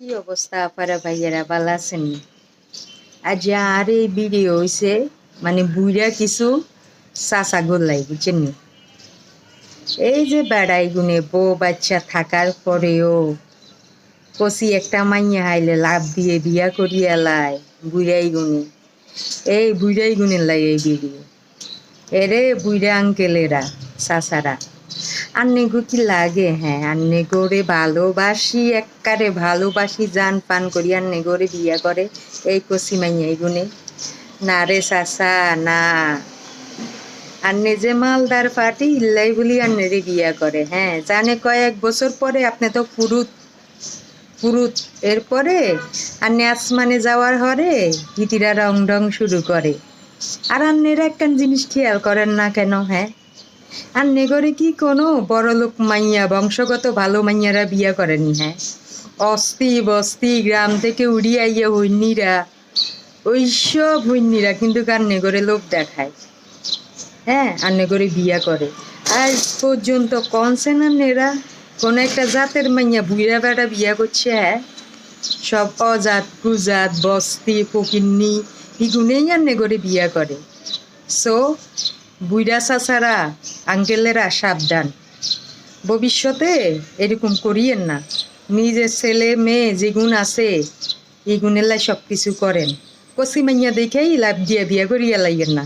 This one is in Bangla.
কি অবস্থা আপারা ভাইয়েরা ভালো আছেন? আজ আর এই ভিডিও হইছে মানে বুইরা কিছু চাচা গোল্লাই বুঝছেন নি? এই যে বেড়াই গুনে বউ বাচ্চা থাকার পরেও কষি একটা মাইয়া হাইলে লাভ দিয়ে বিয়া করিয়া লাই বুইরাই গুনে এই বুইরাই গুনের লাই এই ভিডিও এরে বুইরা আঙ্কেলেরা চাচারা আন্নেগো কি লাগে? হ্যাঁ, আন্নেগোরে ভালোবাসি এককারে ভালোবাসি জান পান করি আন্নেগোরে বিয়া করে এই কচি মাইয়া এইগুনে না রে চাচা না। আন্নে যে মালদার পার্টি ইল্লাই বলি আন্নেরে বিয়া করে। হ্যাঁ, জানে কয়েক বছর পরে আপনি তো পুরুত পুরুত এরপরে আন্নে আসমানে যাওয়ার হরে গীতিরা রং ঢং শুরু করে। আর আন্নেরা একখান জিনিস খেয়াল করেন না কেন? হ্যাঁ, আর নেগরে কি কোনো বড়লোক মাইয়া বংশগত ভালো মাইয়ারা বিয়া করেনি? হ্যাঁ, অস্তি বস্তি গ্রাম থেকে উড়িয়ে আইয়া হইনিরা ওইসব হইনিরা কিন্তু কার নেগরে লোভ দেখায়। হ্যাঁ, আর নেগরে বিয়া করে। আজ পর্যন্ত কনসেনানেরা কোন একটা জাতের মাইয়া বুইরা বেড়া বিয়া করছে? হ্যাঁ, সব অজাত কুজাত বস্তি ফকিন্নি ইগুনেই আর নেগরে বিয়া করে। সো বুইরা চাচারা আঙ্কেলেরা সাবধান, ভবিষ্যতে এরকম করিয়েন না। নিজের ছেলে মেয়ে যেগুণ আছে এই গুণের লাই সব কিছু করেন, কচি মাইয়া দেখেই লাভ দিয়া বিয়া করিয়া লাইয়েন না।